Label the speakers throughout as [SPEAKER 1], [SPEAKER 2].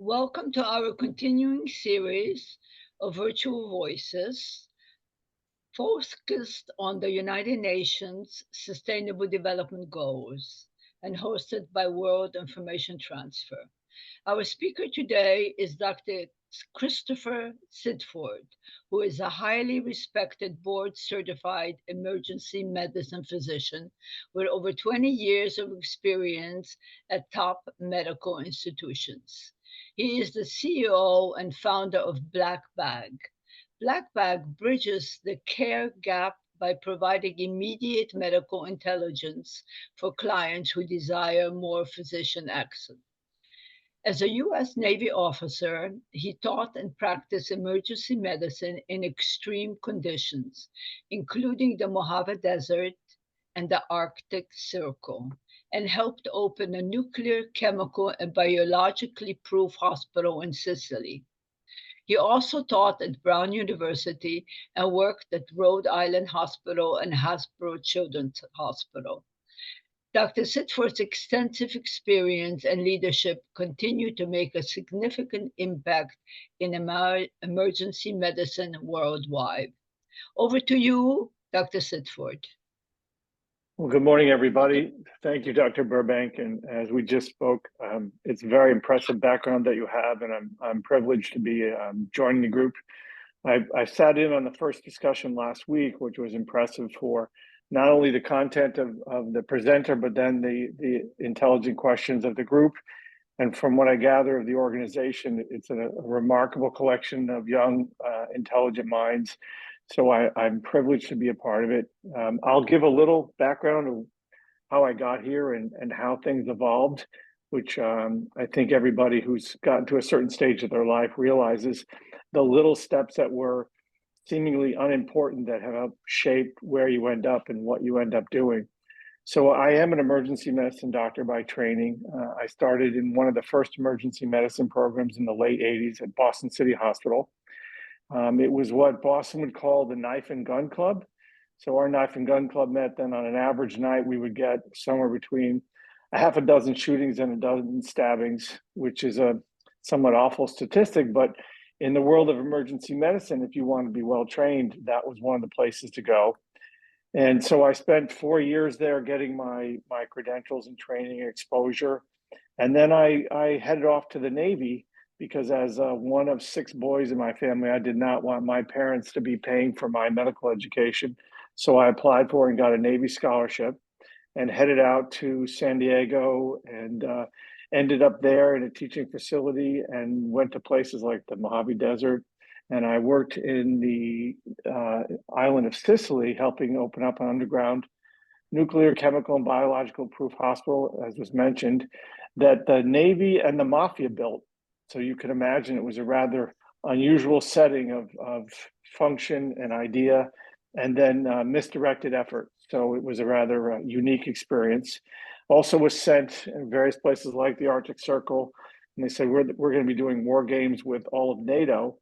[SPEAKER 1] Welcome to our continuing series of virtual voices focused on the United Nations Sustainable Development Goals and hosted by World Information Transfer. Our speaker today is Dr. Christopher Sidford, who is a highly respected board certified emergency medicine physician with over 20 years of experience at top medical institutions. He is the CEO and founder of Black Bag. Black Bag bridges the care gap by providing immediate medical intelligence for clients who desire more physician access. As a U.S. Navy officer, he taught and practiced emergency medicine in extreme conditions, including the Mojave Desert and the Arctic Circle, and helped open a nuclear, chemical, and biologically proof hospital in Sicily. He also taught at Brown University and worked at Rhode Island Hospital and Hasbro Children's Hospital. Dr. Sitford's extensive experience and leadership continue to make a significant impact in emergency medicine worldwide. Over to you, Dr. Sitford.
[SPEAKER 2] Well, good morning, everybody. Thank you, Dr. Burbank. And as we just spoke, it's a very impressive background that you have, and I'm privileged to be joining the group. I sat in on the first discussion last week, which was impressive for not only the content of the presenter, but then the intelligent questions of the group. And from what I gather of the organization, it's a remarkable collection of young, intelligent minds. So I'm privileged to be a part of it. I'll give a little background of how I got here and how things evolved, which I think everybody who's gotten to a certain stage of their life realizes the little steps that were seemingly unimportant that have helped shape where you end up and what you end up doing. So I am an emergency medicine doctor by training. I started in one of the first emergency medicine programs in the late 80s at Boston City Hospital. It was what Boston would call the knife and gun club. So our knife and gun club met then on an average night, we would get somewhere between a half a dozen shootings and a dozen stabbings, which is a somewhat awful statistic. But in the world of emergency medicine, if you want to be well trained, that was one of the places to go. And so I spent 4 years there getting my credentials and training and exposure. And then I headed off to the Navy because as one of 6 boys in my family, I did not want my parents to be paying for my medical education. So I applied for and got a Navy scholarship and headed out to San Diego and ended up there in a teaching facility and went to places like the Mojave Desert. And I worked in the island of Sicily, helping open up an underground nuclear, chemical, and biological proof hospital, as was mentioned, that the Navy and the Mafia built. So you can imagine it was a rather unusual setting of function and idea, and then misdirected effort. So it was a rather unique experience. Also was sent in various places like the Arctic Circle, and they said, we're going to be doing war games with all of NATO.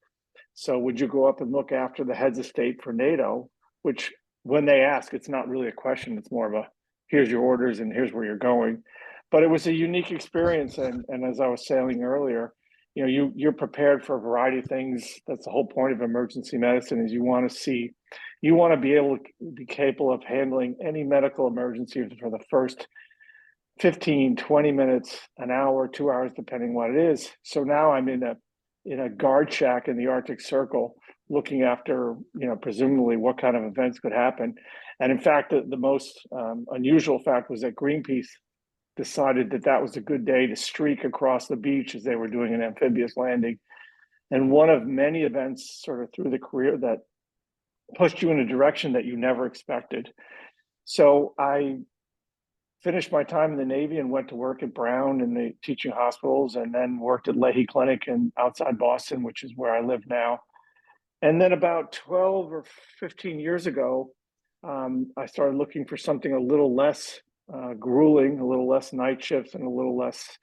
[SPEAKER 2] So would you go up and look after the heads of state for NATO, which when they ask, it's not really a question. It's more of a, here's your orders and here's where you're going. But it was a unique experience. And as I was saying earlier, you know, you're prepared for a variety of things. That's the whole point of emergency medicine is you want to be able to be capable of handling any medical emergency for the first 15, 20 minutes, an hour, 2 hours, depending what it is. So now I'm in a guard shack in the Arctic Circle, looking after, you know, presumably what kind of events could happen. And in fact, the most unusual fact was that Greenpeace decided that that was a good day to streak across the beach as they were doing an amphibious landing. And one of many events sort of through the career that pushed you in a direction that you never expected. So I finished my time in the Navy and went to work at Brown in the teaching hospitals, and then worked at Lahey Clinic in outside Boston, which is where I live now. And then about 12 or 15 years ago, I started looking for something a little less grueling, a little less night shifts, and a little less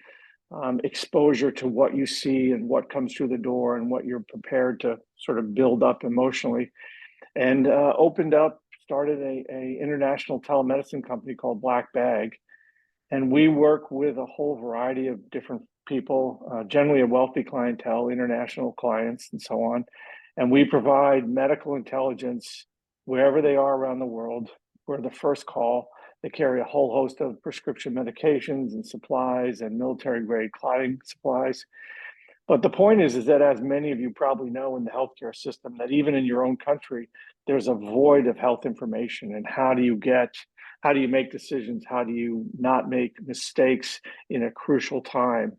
[SPEAKER 2] exposure to what you see and what comes through the door and what you're prepared to sort of build up emotionally. And started a international telemedicine company called Black Bag. And we work with a whole variety of different people, generally a wealthy clientele, international clients, and so on. And we provide medical intelligence wherever they are around the world. We're the first call. They carry a whole host of prescription medications and supplies and military-grade clotting supplies. But the point is that, as many of you probably know in the healthcare system, that even in your own country, there's a void of health information. And how do you make decisions? How do you not make mistakes in a crucial time?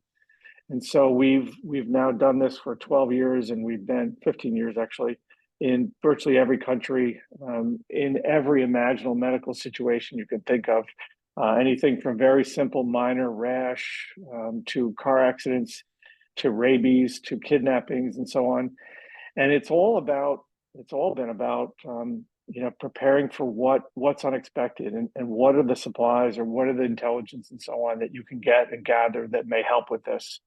[SPEAKER 2] And so we've now done this for 12 years, and we've been 15 years actually, in virtually every country, in every imaginable medical situation you can think of, anything from very simple minor rash to car accidents, to rabies, to kidnappings, and so on. And it's all been about preparing for what's unexpected, and what are the supplies, or what are the intelligence and so on that you can get and gather that may help with this.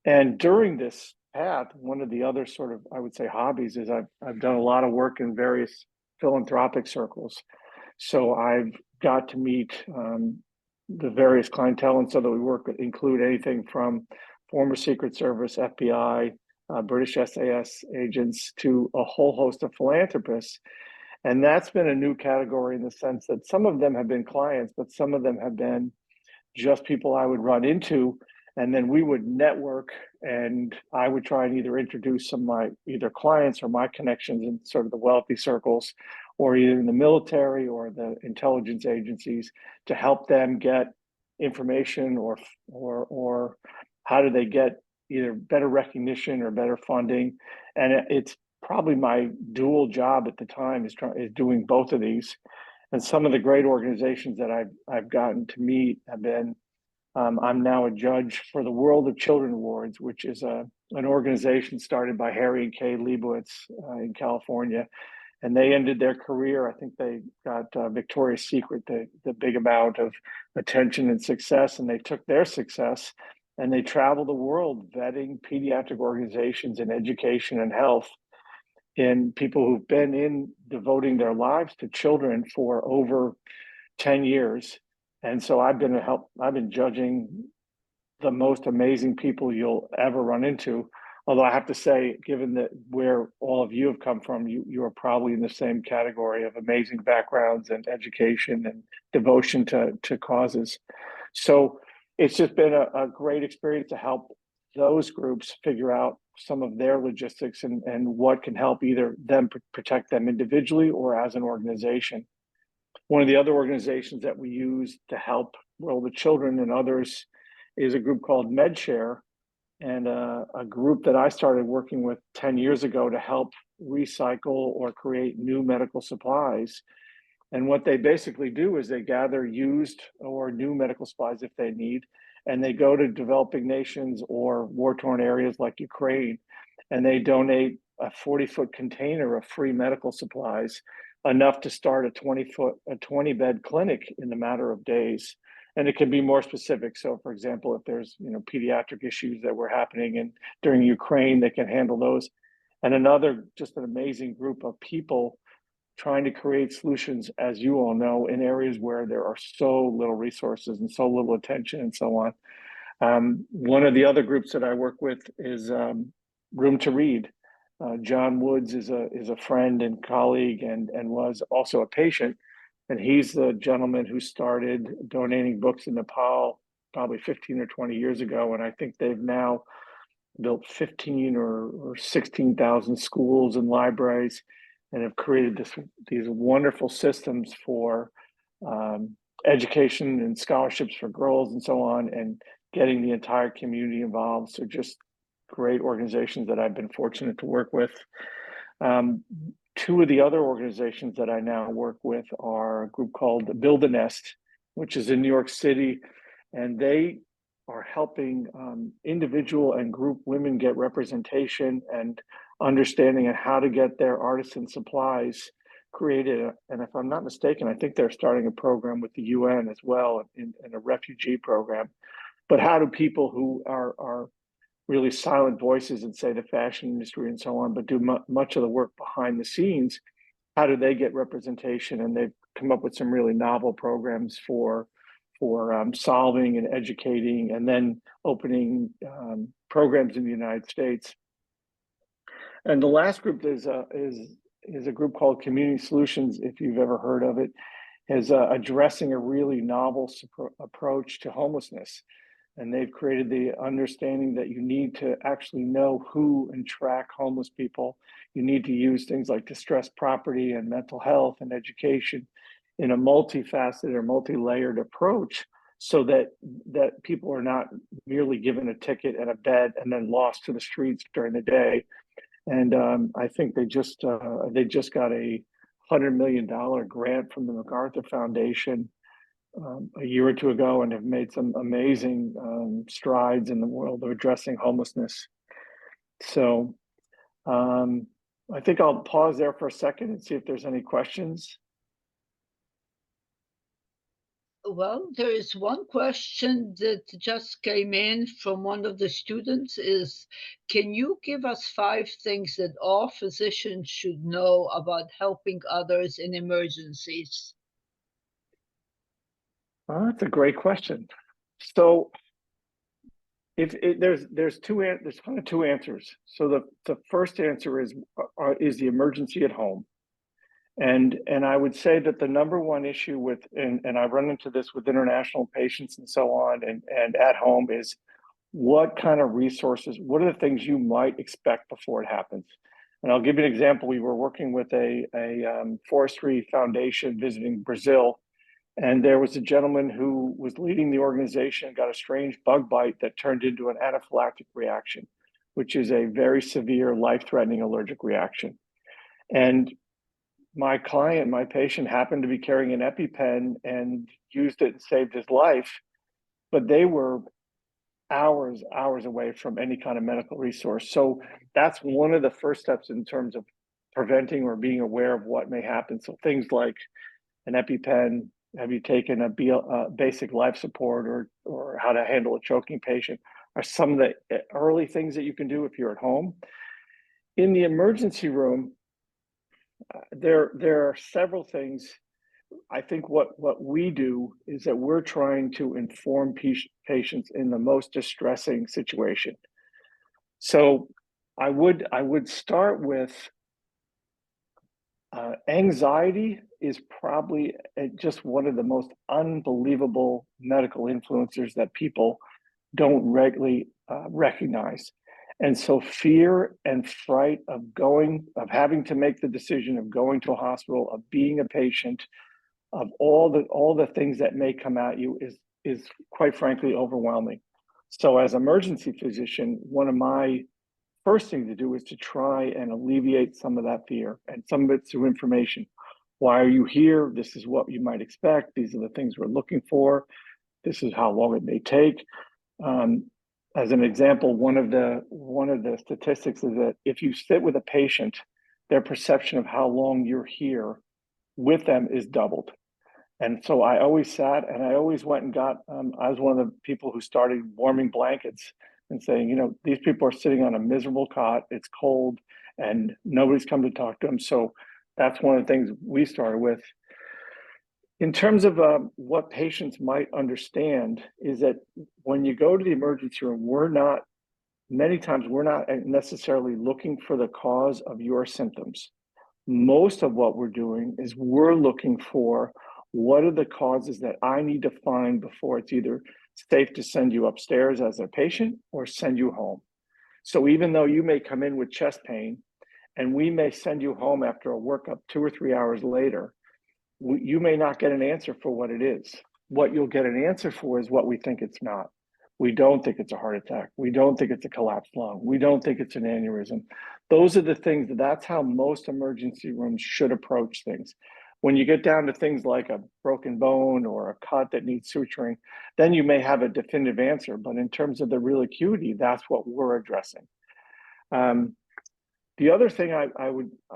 [SPEAKER 2] And during this path, one of the other sort of, I would say, hobbies is I've done a lot of work in various philanthropic circles. So I've got to meet the various clientele, and so that we work with include anything from former Secret Service, FBI, British SAS agents, to a whole host of philanthropists. And that's been a new category in the sense that some of them have been clients, but some of them have been just people I would run into, and then we would network, and I would try and either introduce some of my either clients or my connections in sort of the wealthy circles, or either in the military or the intelligence agencies, to help them get information, or how do they get either better recognition or better funding. And it's probably my dual job at the time is doing both of these. And some of the great organizations that I've gotten to meet have been, I'm now a judge for the World of Children Awards, which is an organization started by Harry and Kay Leibowitz in California. And they ended their career, I think they got Victoria's Secret, the big amount of attention and success. And they took their success and they traveled the world vetting pediatric organizations in education and health, in people who've been devoting their lives to children for over 10 years. And so I've been judging the most amazing people you'll ever run into. Although I have to say, given that where all of you have come from, you are probably in the same category of amazing backgrounds and education and devotion to causes. So it's just been a great experience to help those groups figure out some of their logistics and what can help either them protect them individually or as an organization. One of the other organizations that we use to help World of Children and others is a group called MedShare, and a group that I started working with 10 years ago to help recycle or create new medical supplies. And what they basically do is they gather used or new medical supplies if they need, and they go to developing nations or war-torn areas like Ukraine, and they donate a 40-foot container of free medical supplies, enough to start a 20-bed clinic in a matter of days. And it can be more specific. So, for example, if there's pediatric issues that were happening and during Ukraine, they can handle those. And another, just an amazing group of people trying to create solutions, as you all know, in areas where there are so little resources and so little attention and so on. One of the other groups that I work with is Room to Read. John Woods is a friend and colleague and was also a patient. And he's the gentleman who started donating books in Nepal probably 15 or 20 years ago. And I think they've now built 15 or 16,000 schools and libraries, and have created these wonderful systems for education and scholarships for girls and so on, and getting the entire community involved. So just great organizations that I've been fortunate to work with. Two of the other organizations that I now work with are a group called Build a Nest, which is in New York City, and they are helping individual and group women get representation and understanding on how to get their artisan supplies created. And if I'm not mistaken, I think they're starting a program with the UN as well, in a refugee program. But how do people who are really silent voices in, say, the fashion industry and so on, but do much of the work behind the scenes, how do they get representation? And they've come up with some really novel programs for solving and educating, and then opening programs in the United States. And the last group is a group called Community Solutions, if you've ever heard of it, is addressing a really novel approach to homelessness. And they've created the understanding that you need to actually know who and track homeless people. You need to use things like distressed property and mental health and education in a multifaceted or multi-layered approach, so that people are not merely given a ticket and a bed and then lost to the streets during the day. And I think they just got a $100 million grant from the MacArthur Foundation a year or two ago, and have made some amazing strides in the world of addressing homelessness. So I think I'll pause there for a second and see if there's any questions.
[SPEAKER 1] Well, there is one question that just came in from one of the students is, can you give us 5 things that all physicians should know about helping others in emergencies?
[SPEAKER 2] Well, that's a great question. So there's kind of two answers. So the first answer is the emergency at home. And I would say that the number one issue with, and I run into this with international patients and so on, and at home, is what kind of resources, what are the things you might expect before it happens? And I'll give you an example. We were working with a forestry foundation visiting Brazil, and there was a gentleman who was leading the organization and got a strange bug bite that turned into an anaphylactic reaction, which is a very severe, life-threatening allergic reaction. And my patient happened to be carrying an EpiPen and used it and saved his life, but they were hours away from any kind of medical resource. So that's one of the first steps in terms of preventing or being aware of what may happen. So things like an EpiPen, have you taken a basic life support, or how to handle a choking patient, are some of the early things that you can do if you're at home. In the emergency room, there are several things. I think what we do is that we're trying to inform patients in the most distressing situation. So I would start with anxiety is probably just one of the most unbelievable medical influencers that people don't regularly recognize. And so fear and fright of having to make the decision of going to a hospital, of being a patient, of all the things that may come at you is quite frankly overwhelming. So as an emergency physician, one of my first things to do is to try and alleviate some of that fear, and some of it through information. Why are you here? This is what you might expect. These are the things we're looking for. This is how long it may take. As an example, one of the statistics is that if you sit with a patient, their perception of how long you're here with them is doubled. And so I always sat and I always went and got, I was one of the people who started warming blankets and saying, these people are sitting on a miserable cot, it's cold, and nobody's come to talk to them. So that's one of the things we started with. In terms of what patients might understand is that when you go to the emergency room, many times we're not necessarily looking for the cause of your symptoms. Most of what we're doing is we're looking for what are the causes that I need to find before it's either safe to send you upstairs as a patient or send you home. So even though you may come in with chest pain and we may send you home after a workup 2 or 3 hours later, you may not get an answer for what it is. What you'll get an answer for is what we think it's not. We don't think it's a heart attack. We don't think it's a collapsed lung. We don't think it's an aneurysm. Those are the things, that's how most emergency rooms should approach things. When you get down to things like a broken bone or a cut that needs suturing, then you may have a definitive answer. But in terms of the real acuity, that's what we're addressing. The other thing I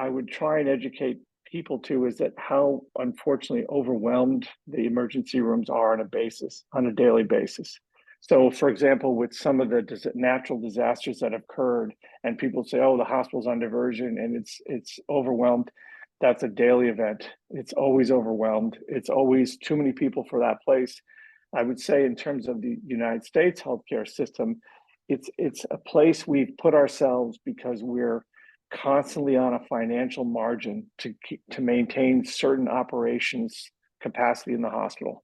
[SPEAKER 2] would try and educate people to is that how unfortunately overwhelmed the emergency rooms are on a daily basis. So for example, with some of the natural disasters that have occurred, and people say, oh, the hospital's on diversion and it's overwhelmed. That's a daily event. It's always overwhelmed. It's always too many people for that place. I would say in terms of the United States healthcare system, it's a place we've put ourselves because we're constantly on a financial margin to maintain certain operations capacity in the hospital.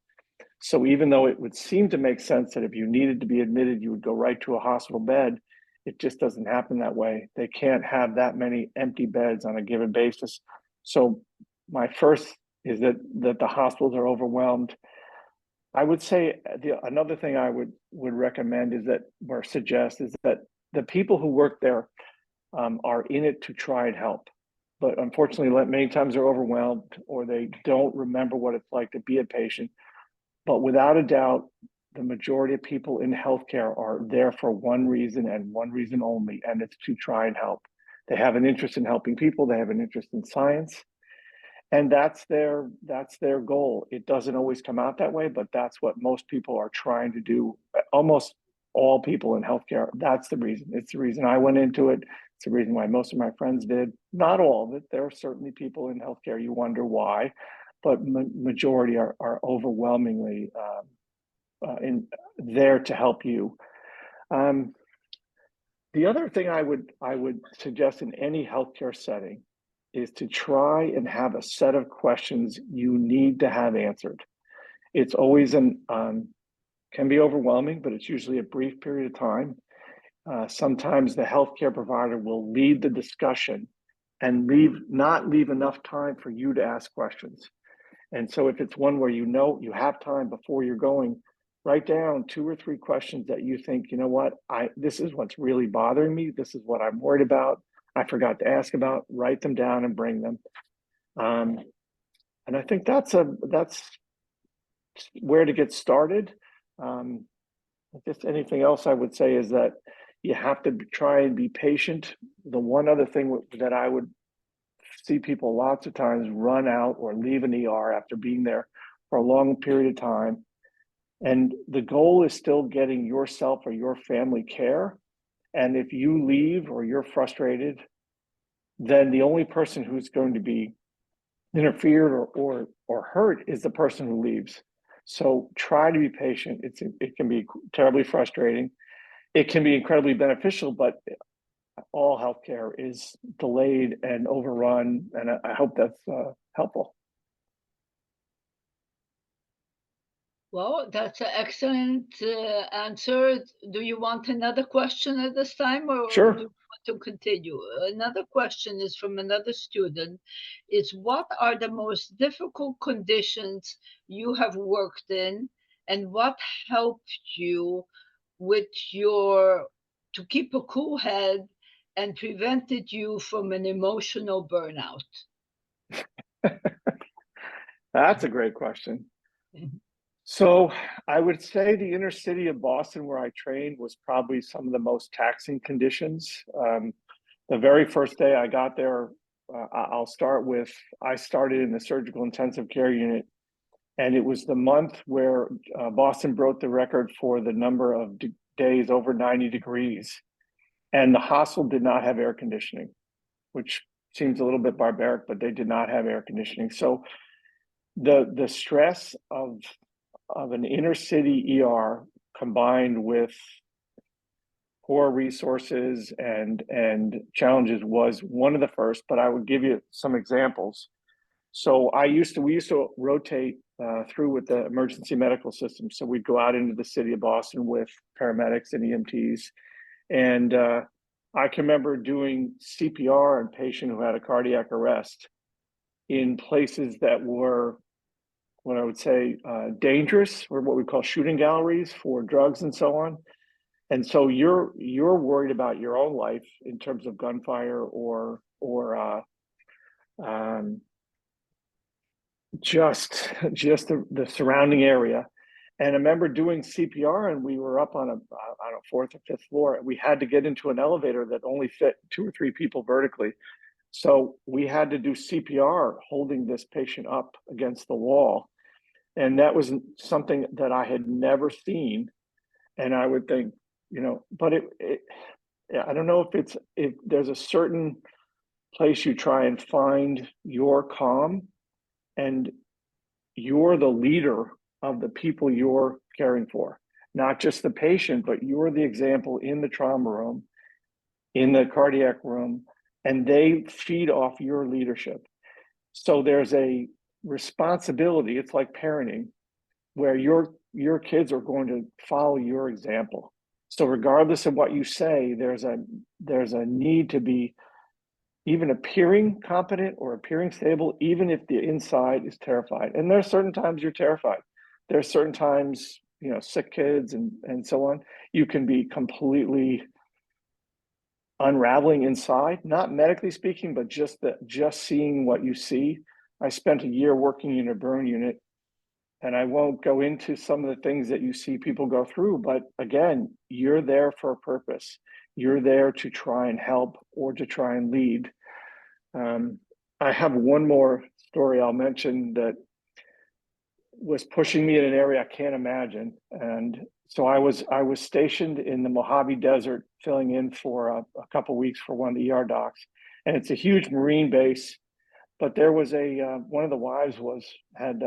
[SPEAKER 2] So even though it would seem to make sense that if you needed to be admitted, you would go right to a hospital bed, it just doesn't happen that way. They can't have that many empty beds on a given basis. So my first is that the hospitals are overwhelmed. I would say another thing I would recommend is that, or suggest, is that the people who work there are in it to try and help. But unfortunately, many times they're overwhelmed or they don't remember what it's like to be a patient. But without a doubt, the majority of people in healthcare are there for one reason and one reason only, and it's to try and help. They have an interest in helping people. They have an interest in science. And that's their goal. It doesn't always come out that way, but that's what most people are trying to do. Almost all people in healthcare, that's the reason. It's the reason I went into it. It's the reason why most of my friends did. Not all of it. There are certainly people in healthcare you wonder why, but majority are overwhelmingly in there to help you. The other thing I would suggest in any healthcare setting is to try and have a set of questions you need to have answered. It's always can be overwhelming, but it's usually a brief period of time. Sometimes the healthcare provider will lead the discussion and not leave enough time for you to ask questions. And so if it's one where you know you have time before you're going, write down 2 or 3 questions that you think, you know what, this is what's really bothering me. This is what I'm worried about. I forgot to ask about. Write them down and bring them. And I think that's where to get started. Just anything else I would say is that you have to try and be patient. The one other thing that I would see people lots of times run out or leave an ER after being there for a long period of time. And the goal is still getting yourself or your family care. And if you leave or you're frustrated, then the only person who's going to be interfered or hurt is the person who leaves. So try to be patient. It can be terribly frustrating. It can be incredibly beneficial, but all healthcare is delayed and overrun. And I hope that's helpful.
[SPEAKER 1] Well, that's an excellent answer. Do you want another question at this time, or
[SPEAKER 2] Sure.
[SPEAKER 1] do you want to continue? Another question is from another student. Is what are the most difficult conditions you have worked in, and what helped you with to keep a cool head and prevented you from an emotional burnout?
[SPEAKER 2] That's a great question. So I would say the inner city of Boston, where I trained, was probably some of the most taxing conditions. The very first day I got there, I started in the surgical intensive care unit, and it was the month where Boston broke the record for the number of days over 90 degrees. And the hospital did not have air conditioning, which seems a little bit barbaric, but they did not have air conditioning. So the stress of an inner city ER combined with poor resources and challenges was one of the first, but I would give you some examples. So we used to rotate through with the emergency medical system. So we'd go out into the city of Boston with paramedics and EMTs. And I can remember doing CPR on a patient who had a cardiac arrest in places that were what I would say dangerous, or what we call shooting galleries for drugs and so on. And so you're worried about your own life in terms of gunfire or just the surrounding area. And I remember doing CPR, and we were up on a 4th or 5th floor, and we had to get into an elevator that only fit 2 or 3 people vertically. So we had to do CPR holding this patient up against the wall. And that was something that I had never seen. And I would think, but I don't know if there's a certain place you try and find your calm, and you're the leader of the people you're caring for, not just the patient, but you're the example in the trauma room, in the cardiac room, and they feed off your leadership. So there's a responsibility. It's like parenting, where your kids are going to follow your example. So regardless of what you say, there's a need to be even appearing competent or appearing stable, even if the inside is terrified. And there's certain times you're terrified. There's certain times, sick kids and so on, you can be completely unraveling inside, not medically speaking, but just seeing what you see. I spent a year working in a burn unit, and I won't go into some of the things that you see people go through, but again, you're there for a purpose. You're there to try and help or to try and lead. I have one more story I'll mention that was pushing me in an area I can't imagine. And so I was stationed in the Mojave Desert, filling in for a couple of weeks for one of the ER docs, and it's a huge Marine base. But there was one of the wives had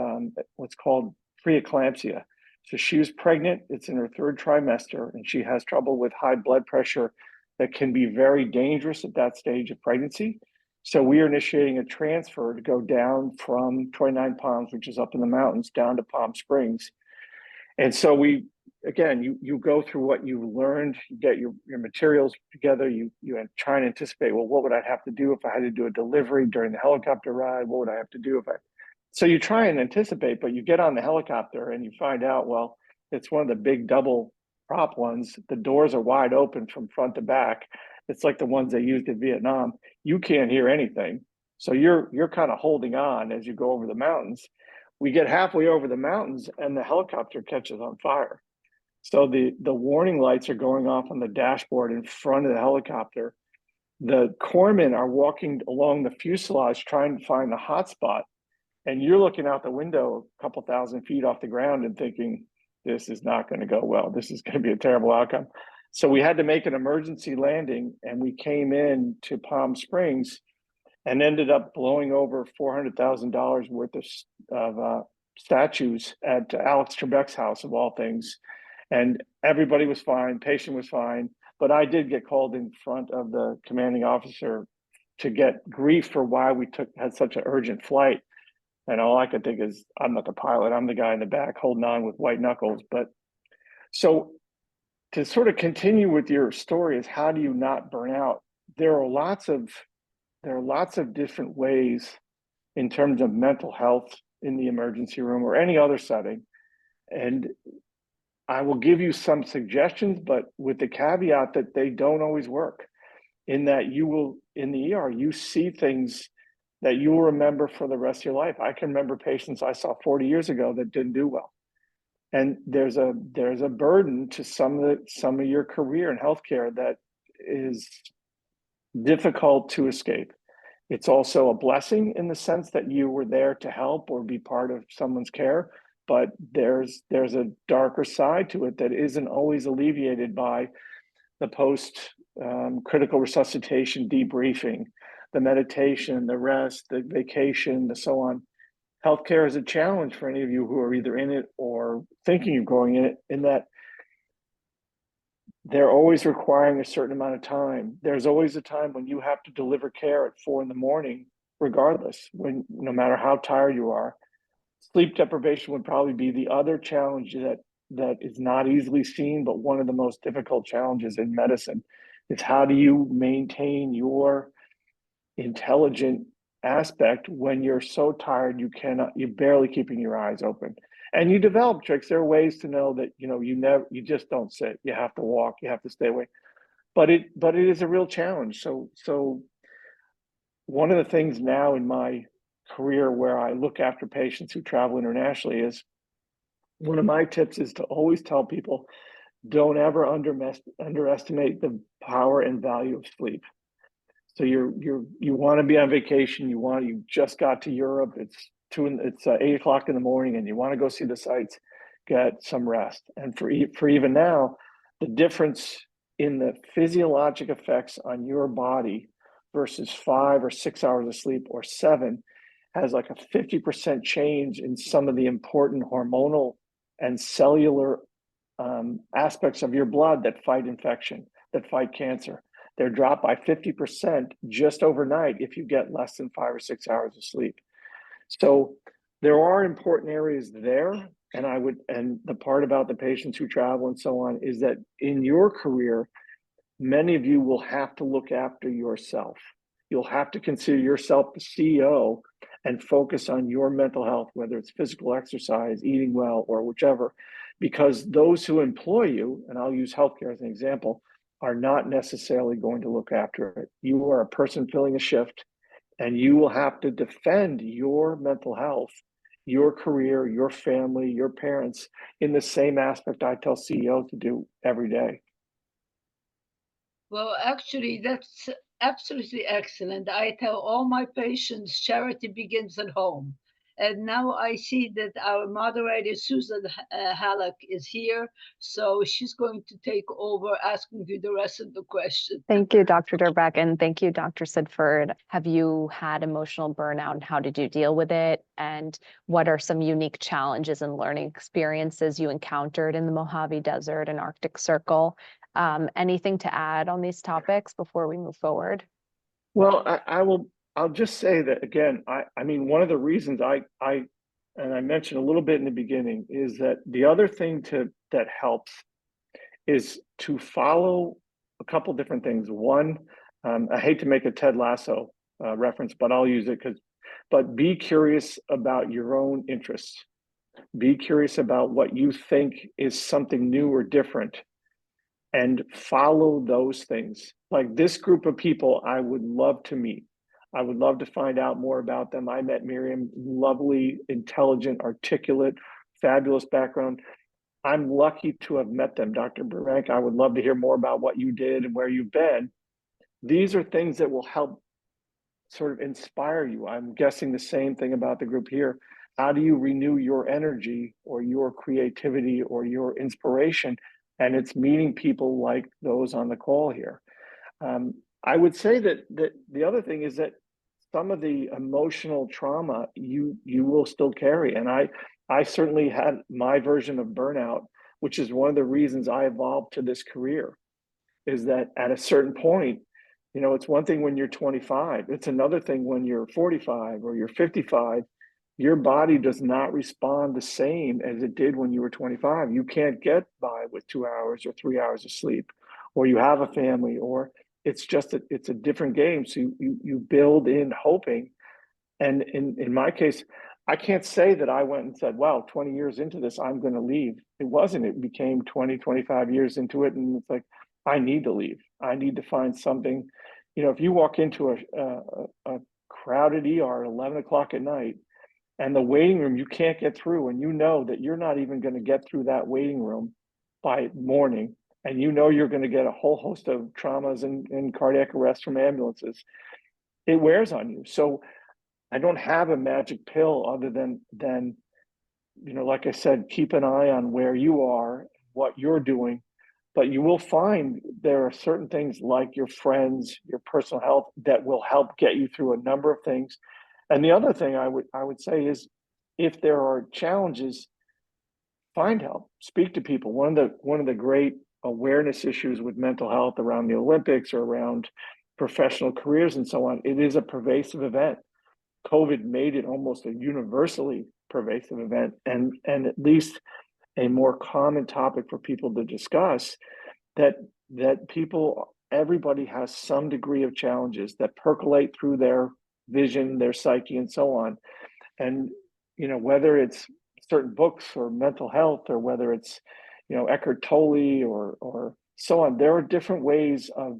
[SPEAKER 2] what's called preeclampsia. So she was pregnant. It's in her third trimester, and she has trouble with high blood pressure that can be very dangerous at that stage of pregnancy. So we are initiating a transfer to go down from 29 Palms, which is up in the mountains, down to Palm Springs. And so you go through what you learned, you get your materials together, you try and anticipate, well, what would I have to do if I had to do a delivery during the helicopter ride? What would I have to do so you try and anticipate, but you get on the helicopter and you find out, well, it's one of the big double prop ones. The doors are wide open from front to back. It's like the ones they used in Vietnam. You can't hear anything. So you're kind of holding on as you go over the mountains. We get halfway over the mountains and the helicopter catches on fire. So the warning lights are going off on the dashboard in front of the helicopter. The corpsmen are walking along the fuselage trying to find the hot spot. And you're looking out the window a couple thousand feet off the ground and thinking, this is not going to go well. This is going to be a terrible outcome. So we had to make an emergency landing, and we came in to Palm Springs and ended up blowing over $400,000 worth of statues at Alex Trebek's house, of all things. And everybody was fine, patient was fine, but I did get called in front of the commanding officer to get grief for why we had such an urgent flight. And all I could think is, I'm not the pilot, I'm the guy in the back holding on with white knuckles. But so to sort of continue with your story is, how do you not burn out? There are lots of different ways in terms of mental health in the emergency room or any other setting. And I will give you some suggestions, but with the caveat that they don't always work, in that you will, in the ER, you see things that you will remember for the rest of your life. I can remember patients I saw 40 years ago that didn't do well. And there's a burden to some of your career in healthcare that is difficult to escape. It's also a blessing in the sense that you were there to help or be part of someone's care, but there's a darker side to it that isn't always alleviated by the post critical resuscitation debriefing, the meditation, the rest, the vacation, the so on. Healthcare is a challenge for any of you who are either in it or thinking of going in it, in that they're always requiring a certain amount of time. There's always a time when you have to deliver care at 4 a.m, regardless, no matter how tired you are. Sleep deprivation would probably be the other challenge that is not easily seen, but one of the most difficult challenges in medicine is, how do you maintain your intelligent aspect when you're so tired you're barely keeping your eyes open. And you develop tricks. There are ways to know that you just don't sit. You have to walk, you have to stay away. But it is a real challenge. So one of the things now in my career where I look after patients who travel internationally is, one of my tips is to always tell people, don't ever underestimate the power and value of sleep. So you want to be on vacation. You just got to Europe. It's 8 o'clock in the morning, and you want to go see the sights. Get some rest. And for even now, the difference in the physiologic effects on your body versus 5 or 6 hours of sleep or 7 has like a 50% change in some of the important hormonal and cellular aspects of your blood that fight infection, that fight cancer. They're dropped by 50% just overnight if you get less than 5 or 6 hours of sleep. So there are important areas there. And the part about the patients who travel and so on is that in your career, many of you will have to look after yourself. You'll have to consider yourself the CEO and focus on your mental health, whether it's physical exercise, eating well, or whichever, because those who employ you, and I'll use healthcare as an example, are not necessarily going to look after it. You are a person filling a shift, and you will have to defend your mental health, your career, your family, your parents in the same aspect I tell CEOs to do every day.
[SPEAKER 1] Well, actually, that's absolutely excellent. I tell all my patients charity begins at home. And now I see that our moderator, Susan Halleck, is here. So she's going to take over asking you the rest of the question.
[SPEAKER 3] Thank you, Dr. Durbeck, and thank you, Dr. Sidford. Have you had emotional burnout, and how did you deal with it? And what are some unique challenges and learning experiences you encountered in the Mojave Desert and Arctic Circle? Anything to add on these topics before we move forward?
[SPEAKER 2] Well, I'll just say that again, I mean, one of the reasons and I mentioned a little bit in the beginning, is that the other thing that helps is to follow a couple different things. One, I hate to make a Ted Lasso reference, but I'll use it but be curious about your own interests. Be curious about what you think is something new or different, and follow those things. Like this group of people, I would love to meet. I would love to find out more about them. I met Miriam, lovely, intelligent, articulate, fabulous background. I'm lucky to have met them, Dr. Burbank. I would love to hear more about what you did and where you've been. These are things that will help sort of inspire you. I'm guessing the same thing about the group here. How do you renew your energy or your creativity or your inspiration? And it's meeting people like those on the call here. I would say that the other thing is that some of the emotional trauma you will still carry. And I certainly had my version of burnout, which is one of the reasons I evolved to this career, is that at a certain point, it's one thing when you're 25, it's another thing when you're 45 or you're 55. Your body does not respond the same as it did when you were 25. You can't get by with 2 hours or 3 hours of sleep, or you have a family, or it's a different game. So you build in hoping. And in my case, I can't say that I went and said, wow, 20 years into this, I'm going to leave. It wasn't. It became 20, 25 years into it. And it's like, I need to leave. I need to find something. If you walk into a crowded ER at 11 o'clock at night, and the waiting room you can't get through, and you know that you're not even going to get through that waiting room by morning, and you're going to get a whole host of traumas and cardiac arrest from ambulances, it wears on you. So I don't have a magic pill other than like I said, keep an eye on where you are, what you're doing, but you will find there are certain things like your friends, your personal health, that will help get you through a number of things. And the other thing I would say is, if there are challenges, find help, speak to people. One of the great awareness issues with mental health around the Olympics or around professional careers and so on, it is a pervasive event. COVID made it almost a universally pervasive event, and at least a more common topic for people to discuss, that everybody has some degree of challenges that percolate through their vision, their psyche, and so on. And whether it's certain books or mental health, or whether it's Eckhart Tolle or so on, there are different ways of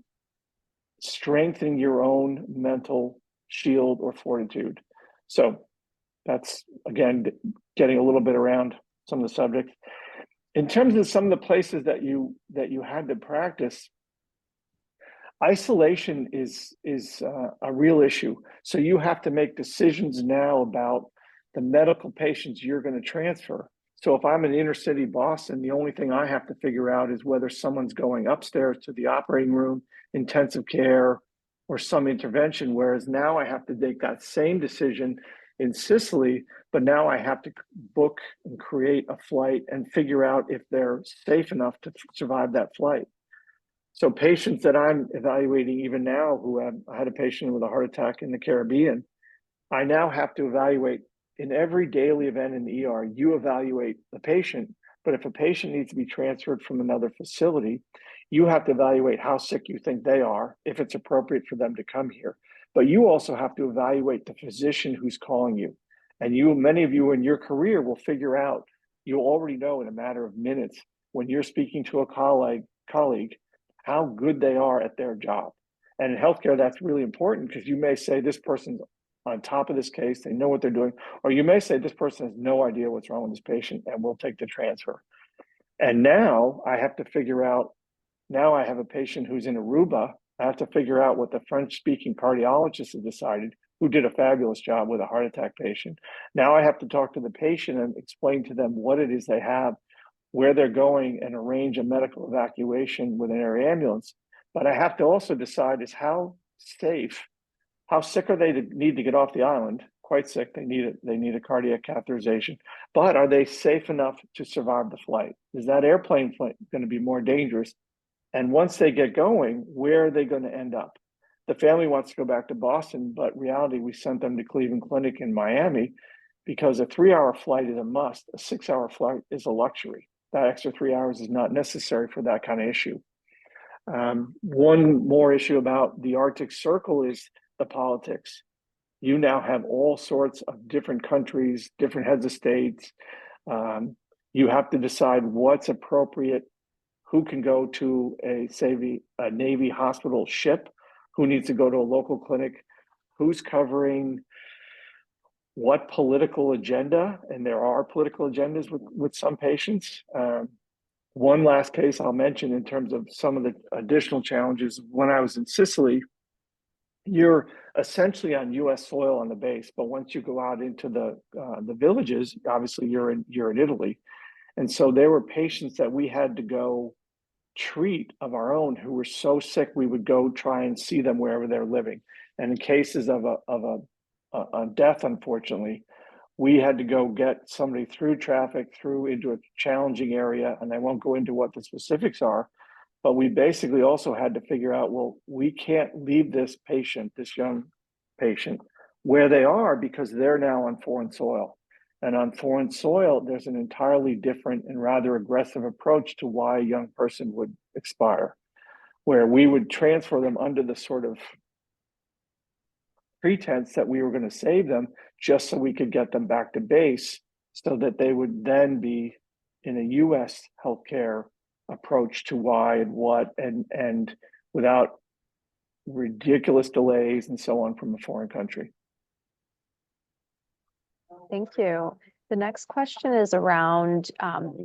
[SPEAKER 2] strengthening your own mental shield or fortitude. So that's, again, getting a little bit around some of the subjects. In terms of some of the places that you had to practice, isolation is a real issue. So you have to make decisions now about the medical patients you're going to transfer. So if I'm in inner city Boston, the only thing I have to figure out is whether someone's going upstairs to the operating room, intensive care, or some intervention. Whereas now I have to make that same decision in Sicily, but now I have to book and create a flight and figure out if they're safe enough to survive that flight. So patients that I'm evaluating even now, I had a patient with a heart attack in the Caribbean, I now have to evaluate in every daily event in the ER, you evaluate the patient, but if a patient needs to be transferred from another facility, you have to evaluate how sick you think they are, if it's appropriate for them to come here. But you also have to evaluate the physician who's calling you. And many of you in your career will figure out, you already know in a matter of minutes, when you're speaking to a colleague, how good they are at their job. And in healthcare, that's really important because you may say this person's on top of this case, they know what they're doing, or you may say this person has no idea what's wrong with this patient and we'll take the transfer. And now I have to figure out, now I have a patient who's in Aruba, I have to figure out what the French-speaking cardiologist has decided, who did a fabulous job with a heart attack patient. Now I have to talk to the patient and explain to them what it is they have, where they're going, and arrange a medical evacuation with an air ambulance. But I have to also decide is how sick are they to need to get off the island? Quite sick, they need a cardiac catheterization. But are they safe enough to survive the flight? Is that airplane flight going to be more dangerous? And once they get going, where are they going to end up? The family wants to go back to Boston, but reality, we sent them to Cleveland Clinic in Miami because a 3-hour flight is a must. A 6-hour flight is a luxury. That extra 3 hours is not necessary for that kind of issue. One more issue about the Arctic Circle is the politics. You now have all sorts of different countries, different heads of states. You have to decide what's appropriate, who can go to a Navy hospital ship, who needs to go to a local clinic, who's covering what political agenda, and there are political agendas with some patients. One last case I'll mention in terms of some of the additional challenges. When I was in Sicily, you're essentially on U.S. soil on the base, but once you go out into the villages, obviously you're in Italy, and so there were patients that we had to go treat of our own who were so sick we would go try and see them wherever they're living. And in cases of a death, unfortunately, we had to go get somebody through traffic, through into a challenging area, and I won't go into what the specifics are. But we basically also had to figure out, well, we can't leave this young patient, where they are because they're now on foreign soil. And on foreign soil, there's an entirely different and rather aggressive approach to why a young person would expire, where we would transfer them under the sort of pretense that we were going to save them just so we could get them back to base so that they would then be in a U.S. healthcare approach to why and what and without ridiculous delays and so on from a foreign country.
[SPEAKER 3] Thank you. The next question is around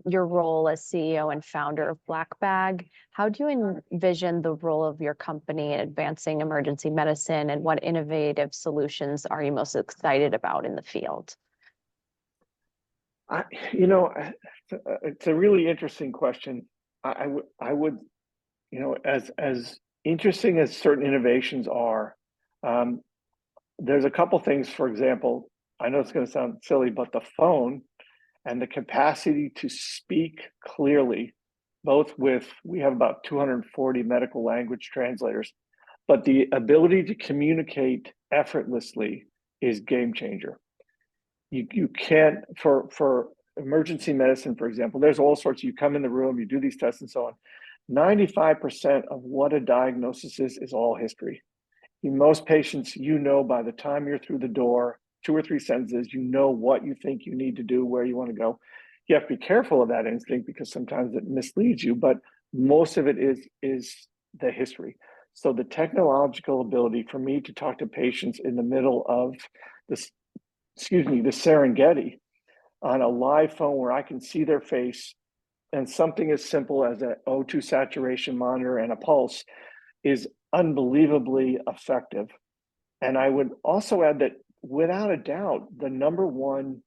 [SPEAKER 3] your role as CEO and founder of Black Bag. How do you envision the role of your company in advancing emergency medicine, and what innovative solutions are you most excited about in the field?
[SPEAKER 2] It's a really interesting question. I would, as interesting as certain innovations are, there's a couple things. For example, I know it's going to sound silly, but the phone and the capacity to speak clearly, we have about 240 medical language translators, but the ability to communicate effortlessly is game changer. You can't, for emergency medicine, for example, there's all sorts, you come in the room, you do these tests and so on. 95% of what a diagnosis is all history. In most patients, by the time you're through the door, 2 or 3 sentences, what you think you need to do, where you want to go. You have to be careful of that instinct because sometimes it misleads you, but most of it is the history. So the technological ability for me to talk to patients in the middle of the Serengeti on a live phone where I can see their face, and something as simple as an O2 saturation monitor and a pulse is unbelievably effective. And I would also add that without a doubt, the number one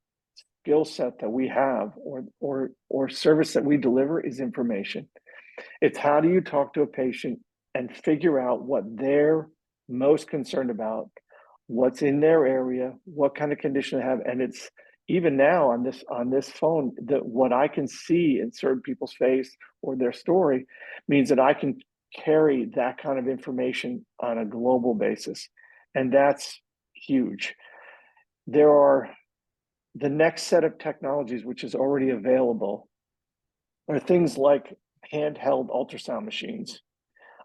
[SPEAKER 2] skill set that we have or service that we deliver is information. It's how do you talk to a patient and figure out what they're most concerned about, what's in their area, what kind of condition they have. And it's even now on this phone, that what I can see in certain people's face or their story means that I can carry that kind of information on a global basis. And that's huge. There are the next set of technologies, which is already available, are things like handheld ultrasound machines.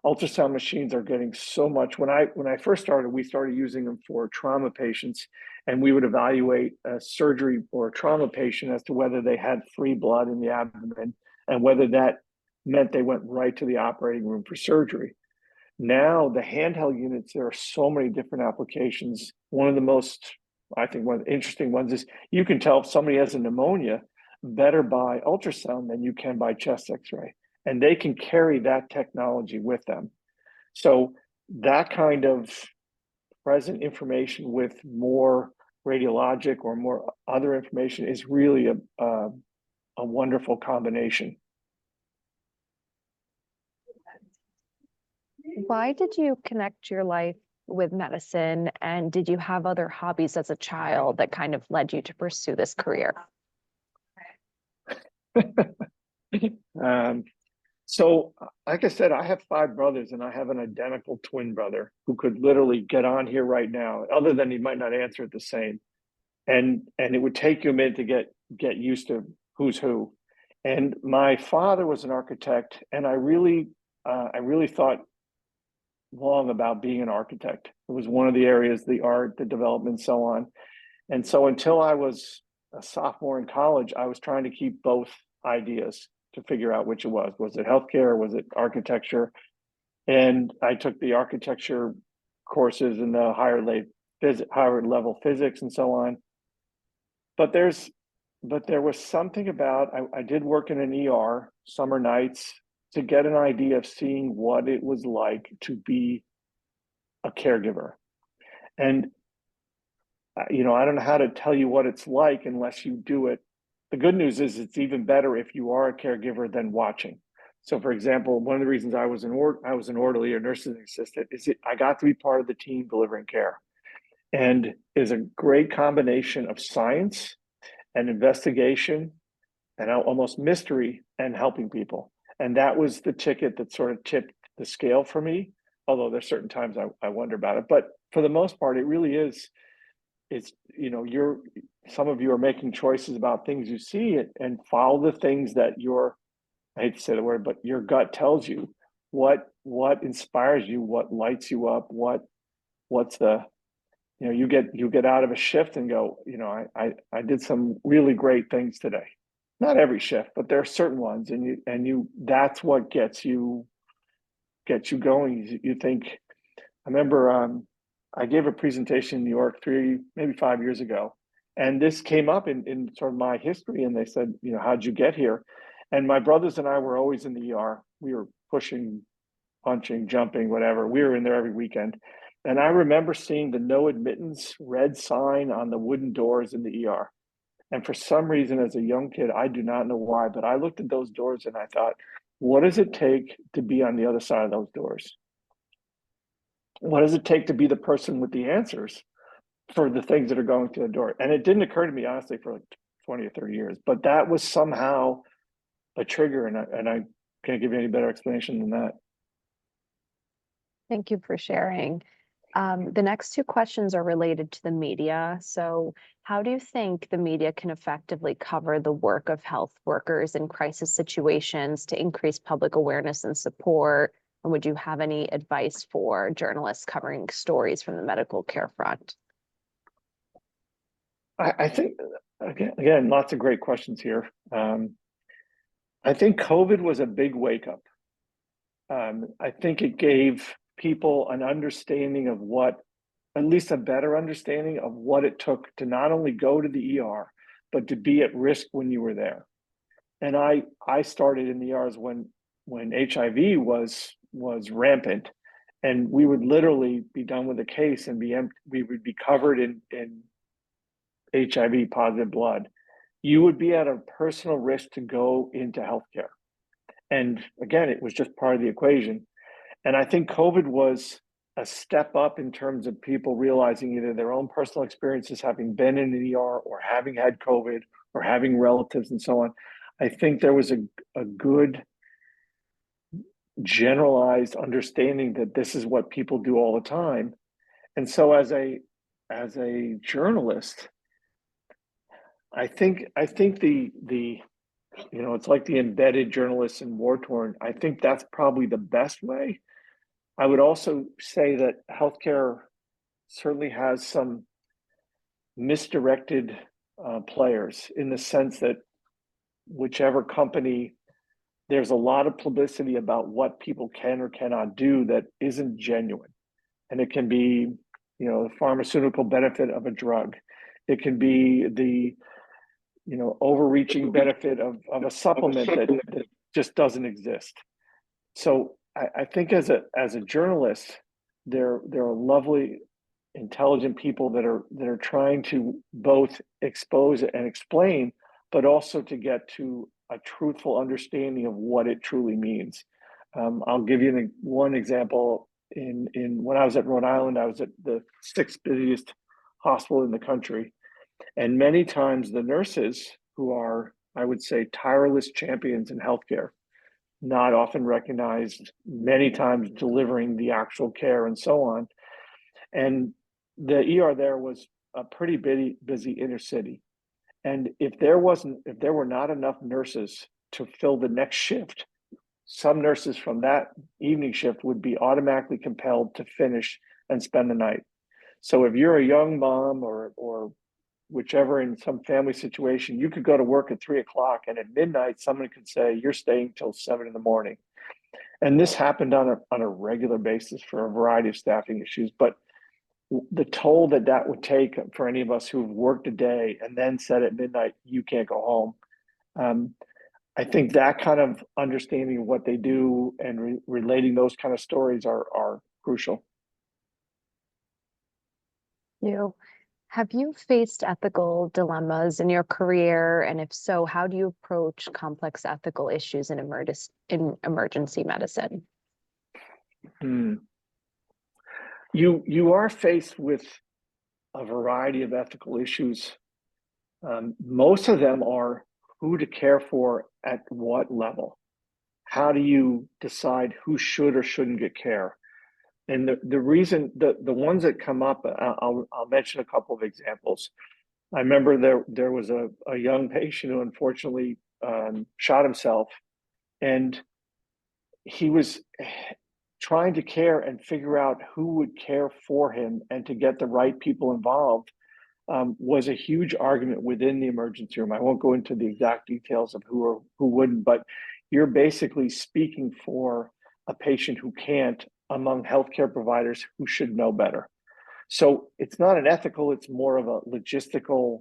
[SPEAKER 2] Ultrasound machines are getting so much. When I first started, we started using them for trauma patients, and we would evaluate a surgery or a trauma patient as to whether they had free blood in the abdomen and whether that meant they went right to the operating room for surgery. Now, the handheld units, there are so many different applications. One of the most, I think, one of the interesting ones is you can tell if somebody has a pneumonia better by ultrasound than you can by chest x-ray. And they can carry that technology with them. So that kind of present information with more radiologic or more other information is really a wonderful combination.
[SPEAKER 3] Why did you connect your life with medicine, and did you have other hobbies as a child that kind of led you to pursue this career?
[SPEAKER 2] So, like I said, I have 5 brothers, and I have an identical twin brother who could literally get on here right now, other than he might not answer it the same. And it would take you a minute to get used to who's who. And my father was an architect, and I really thought long about being an architect. It was one of the areas, the art, the development, so on. And so until I was a sophomore in college, I was trying to keep both ideas to figure out which it was. Was it healthcare? Was it architecture? And I took the architecture courses in the higher level physics and so on. But there was something about, I did work in an ER summer nights to get an idea of seeing what it was like to be a caregiver. And I don't know how to tell you what it's like unless you do it. The good news is it's even better if you are a caregiver than watching. So, for example, one of the reasons I was an orderly or nursing assistant is I got to be part of the team delivering care, and is a great combination of science and investigation and almost mystery and helping people. And that was the ticket that sort of tipped the scale for me. Although there's certain times I wonder about it, but for the most part, it really is. It's some of you are making choices about things you see and follow the things that I hate to say the word, but your gut tells you what inspires you, what lights you up, what's the you get out of a shift and go, I did some really great things today. Not every shift, but there are certain ones, and that's what gets you going. You think, I remember I gave a presentation in New York maybe 5 years ago, and this came up in sort of my history, and they said, how'd you get here? And my brothers and I were always in the ER. We were pushing, punching, jumping, whatever. We were in there every weekend. And I remember seeing the no admittance red sign on the wooden doors in the ER. And for some reason, as a young kid, I do not know why, but I looked at those doors and I thought, what does it take to be on the other side of those doors? What does it take to be the person with the answers for the things that are going through the door? And it didn't occur to me, honestly, for like 20 or 30 years, but that was somehow a trigger. And I can't give you any better explanation than that.
[SPEAKER 3] Thank you for sharing. The next 2 questions are related to the media. So how do you think the media can effectively cover the work of health workers in crisis situations to increase public awareness and support? And would you have any advice for journalists covering stories from the medical care front?
[SPEAKER 2] I think, again, lots of great questions here. I think COVID was a big wake up. I think it gave people an understanding of at least a better understanding of what it took to not only go to the ER, but to be at risk when you were there. And I started in the ERs when HIV was rampant, and we would literally be done with a case and we would be covered in HIV positive blood. You would be at a personal risk to go into healthcare. And again, it was just part of the equation. And I think COVID was a step up in terms of people realizing either their own personal experiences having been in an ER or having had COVID or having relatives and so on. I think there was a good generalized understanding that this is what people do all the time. And so as a journalist, I think the it's like the embedded journalists in war torn. I think that's probably the best way. I would also say that healthcare certainly has some misdirected players in the sense that whichever company, there's a lot of publicity about what people can or cannot do that isn't genuine. And it can be, the pharmaceutical benefit of a drug. It can be the, overreaching benefit of a supplement that just doesn't exist. So I think as a journalist, there are lovely, intelligent people that are trying to both expose and explain, but also to get to a truthful understanding of what it truly means. I'll give you one example. In when I was at Rhode Island, I was at the 6th busiest hospital in the country, and many times the nurses, who are, I would say, tireless champions in healthcare, not often recognized, many times delivering the actual care and so on. And the ER there was a pretty busy inner city. And if there were not enough nurses to fill the next shift, some nurses from that evening shift would be automatically compelled to finish and spend the night. So if you're a young mom or whichever in some family situation, you could go to work at 3 o'clock, and at midnight, someone could say, you're staying till 7 in the morning. And this happened on a regular basis for a variety of staffing issues. But the toll that would take for any of us who've worked a day and then said at midnight, you can't go home. I think that kind of understanding of what they do and relating those kind of stories are crucial.
[SPEAKER 3] Have you faced ethical dilemmas in your career? And if so, how do you approach complex ethical issues in emergency medicine?
[SPEAKER 2] You are faced with a variety of ethical issues. Most of them are who to care for at what level. How do you decide who should or shouldn't get care? And the reason, the ones that come up, I'll mention a couple of examples. I remember there was a young patient who unfortunately shot himself, and he was trying to care and figure out who would care for him and to get the right people involved. Was a huge argument within the emergency room. I won't go into the exact details of who wouldn't, but you're basically speaking for a patient who can't among healthcare providers who should know better. So it's not an ethical, it's more of a logistical,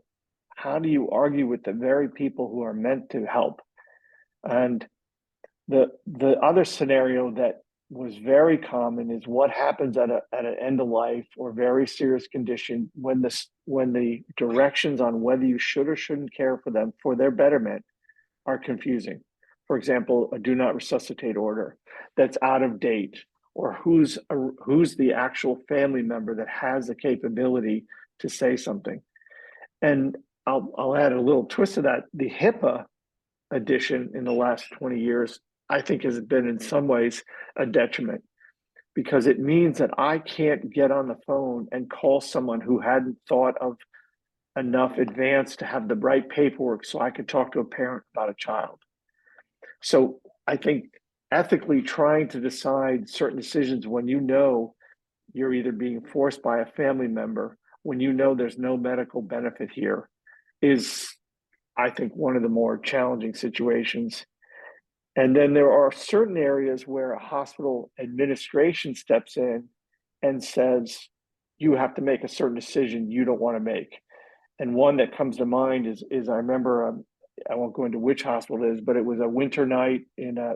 [SPEAKER 2] how do you argue with the very people who are meant to help? And the other scenario that was very common is what happens at an end of life or very serious condition when the directions on whether you should or shouldn't care for them for their betterment are confusing. For example, a do not resuscitate order that's out of date, or who's the actual family member that has the capability to say something. And I'll add a little twist to that. The HIPAA addition in the last 20 years, I think, has been in some ways a detriment, because it means that I can't get on the phone and call someone who hadn't thought of enough advance to have the right paperwork so I could talk to a parent about a child. So I think ethically trying to decide certain decisions when you know you're either being forced by a family member, when you know there's no medical benefit here, is, I think, one of the more challenging situations. And then there are certain areas where a hospital administration steps in and says, you have to make a certain decision you don't want to make. And one that comes to mind is I remember, I won't go into which hospital it is, but it was a winter night in a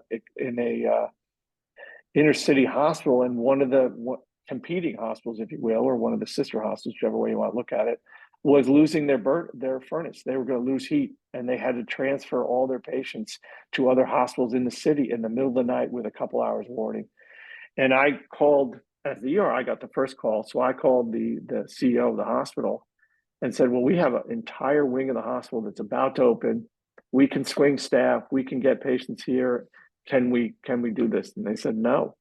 [SPEAKER 2] inner city hospital, and one of the competing hospitals, if you will, or one of the sister hospitals, whichever way you want to look at it, was losing their furnace. They were going to lose heat, and they had to transfer all their patients to other hospitals in the city in the middle of the night with a couple hours warning. And I called as the ER, I got the first call. So I called the CEO of the hospital and said, well, we have an entire wing of the hospital that's about to open. We can swing staff. We can get patients here. Can we do this? And they said no.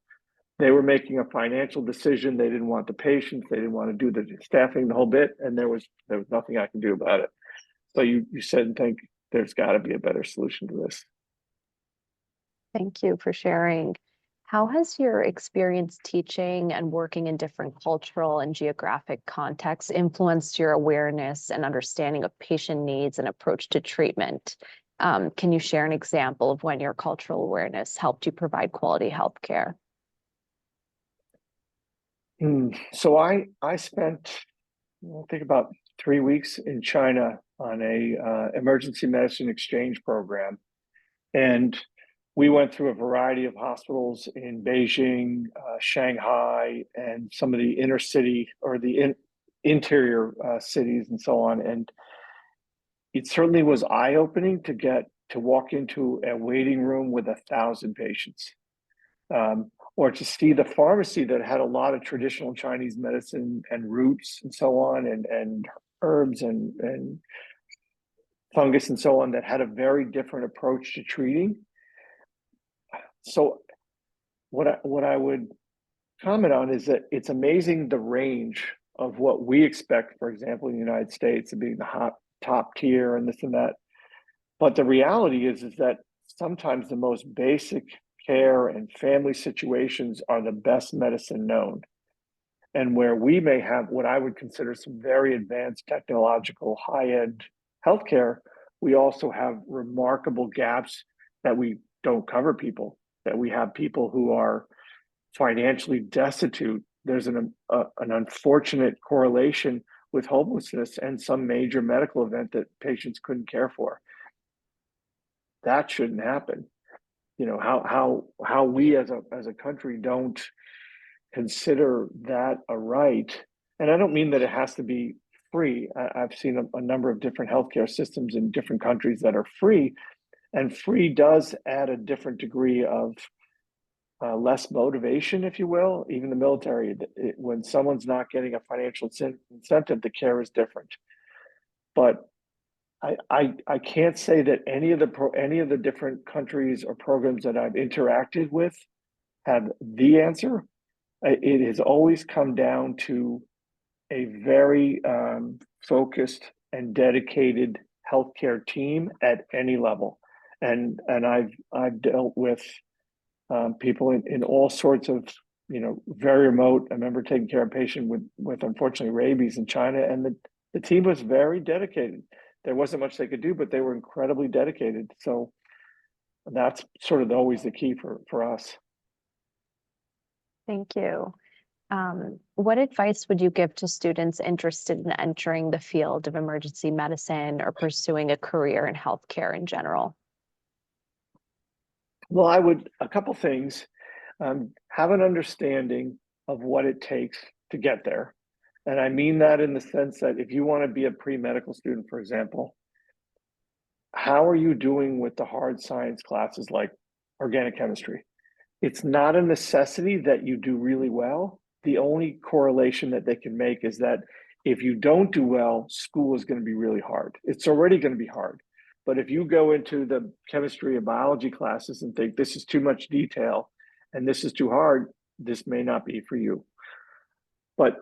[SPEAKER 2] They were making a financial decision. They didn't want the patients. They didn't want to do the staffing, the whole bit. And there was nothing I can do about it. So you said and think there's got to be a better solution to this.
[SPEAKER 3] Thank you for sharing. How has your experience teaching and working in different cultural and geographic contexts influenced your awareness and understanding of patient needs and approach to treatment? Can you share an example of when your cultural awareness helped you provide quality health care?
[SPEAKER 2] So I spent, I think, about 3 weeks in China on a emergency medicine exchange program, and we went through a variety of hospitals in Beijing, Shanghai, and some of the inner city or the interior cities and so on. And it certainly was eye-opening to walk into a waiting room with 1,000 patients, or to see the pharmacy that had a lot of traditional Chinese medicine and roots and so on, and herbs and fungus and so on, that had a very different approach to treating. So what I would comment on is that it's amazing the range of what we expect, for example, in the United States, of being the top tier and this and that. But the reality is that sometimes the most basic care and family situations are the best medicine known. And where we may have what I would consider some very advanced technological high-end healthcare, we also have remarkable gaps that we don't cover people, that we have people who are financially destitute. There's an unfortunate correlation with homelessness and some major medical event that patients couldn't care for. That shouldn't happen. You know, how we as a country don't consider that a right. And I don't mean that it has to be free. I've seen a number of different healthcare systems in different countries that are free, and free does add a different degree of less motivation, if you will. Even the military, when someone's not getting a financial incentive, the care is different. But I can't say that any of the different countries or programs that I've interacted with have the answer. It has always come down to a very focused and dedicated healthcare team at any level, and I've dealt with people in all sorts of, very remote. I remember taking care of a patient with unfortunately rabies in China, and the team was very dedicated. There wasn't much they could do, but they were incredibly dedicated. So that's sort of always the key for us.
[SPEAKER 3] Thank you. What advice would you give to students interested in entering the field of emergency medicine or pursuing a career in healthcare in general?
[SPEAKER 2] Well, a couple things. Have an understanding of what it takes to get there. And I mean that in the sense that if you want to be a pre-medical student, for example, how are you doing with the hard science classes like organic chemistry? It's not a necessity that you do really well. The only correlation that they can make is that if you don't do well, school is going to be really hard. It's already going to be hard. But if you go into the chemistry and biology classes and think this is too much detail and this is too hard, this may not be for you. But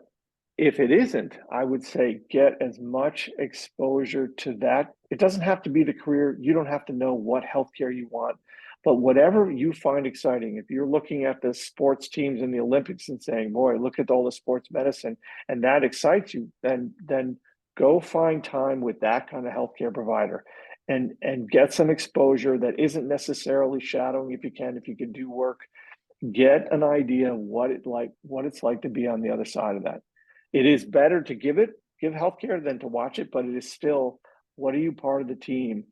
[SPEAKER 2] if it isn't, I would say get as much exposure to that. It doesn't have to be the career. You don't have to know what healthcare you want, but whatever you find exciting. If you're looking at the sports teams in the Olympics and saying, boy, look at all the sports medicine, and that excites you, then go find time with that kind of healthcare provider and get some exposure that isn't necessarily shadowing if you can do work. Get an idea of what it's like to be on the other side of that. It is better to give healthcare than to watch it, but it is still, what are you part of the team?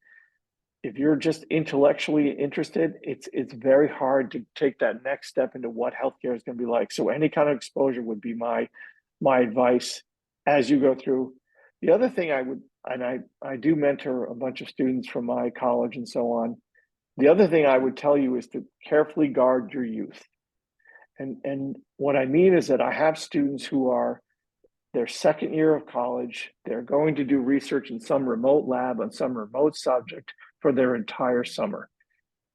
[SPEAKER 2] If you're just intellectually interested, it's very hard to take that next step into what healthcare is going to be like. So any kind of exposure would be my advice as you go through. The other thing I do mentor a bunch of students from my college and so on. The other thing I would tell you is to carefully guard your youth. And what I mean is that I have students who are their second year of college. They're going to do research in some remote lab on some remote subject for their entire summer.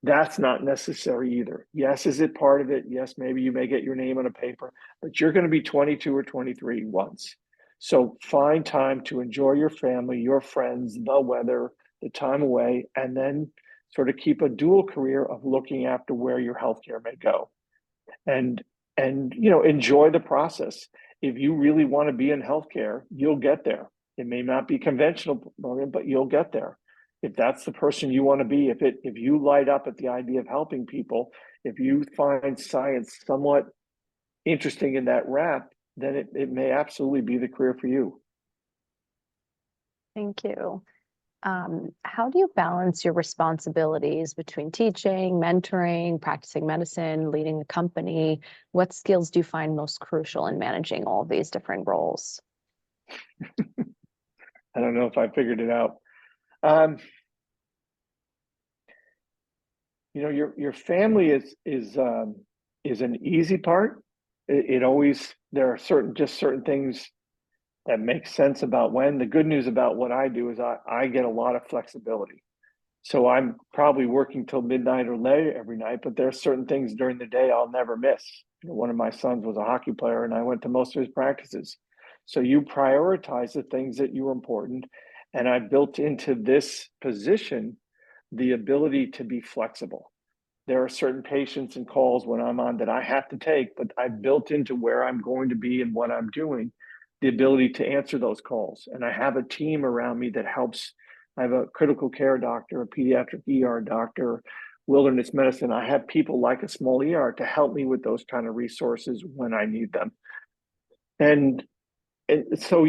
[SPEAKER 2] That's not necessary either. Yes, is it part of it? Yes, maybe you may get your name on a paper, but you're going to be 22 or 23 once. So find time to enjoy your family, your friends, the weather, the time away, and then sort of keep a dual career of looking after where your healthcare may go. And enjoy the process. If you really want to be in healthcare, you'll get there. It may not be conventional, but you'll get there. If that's the person you want to be, if you light up at the idea of helping people, if you find science somewhat interesting in that wrap, then it may absolutely be the career for you.
[SPEAKER 3] Thank you. How do you balance your responsibilities between teaching, mentoring, practicing medicine, leading a company? What skills do you find most crucial in managing all of these different roles?
[SPEAKER 2] I don't know if I figured it out. Your family is an easy part. It always, there are certain things that make sense about when. The good news about what I do is I get a lot of flexibility. So I'm probably working till midnight or late every night, but there are certain things during the day I'll never miss. One of my sons was a hockey player and I went to most of his practices. So you prioritize the things that you are important. And I built into this position the ability to be flexible. There are certain patients and calls when I'm on that I have to take, but I built into where I'm going to be and what I'm doing the ability to answer those calls. And I have a team around me that helps. I have a critical care doctor, a pediatric ER doctor, wilderness medicine. I have people like a small ER to help me with those kind of resources when I need them. And so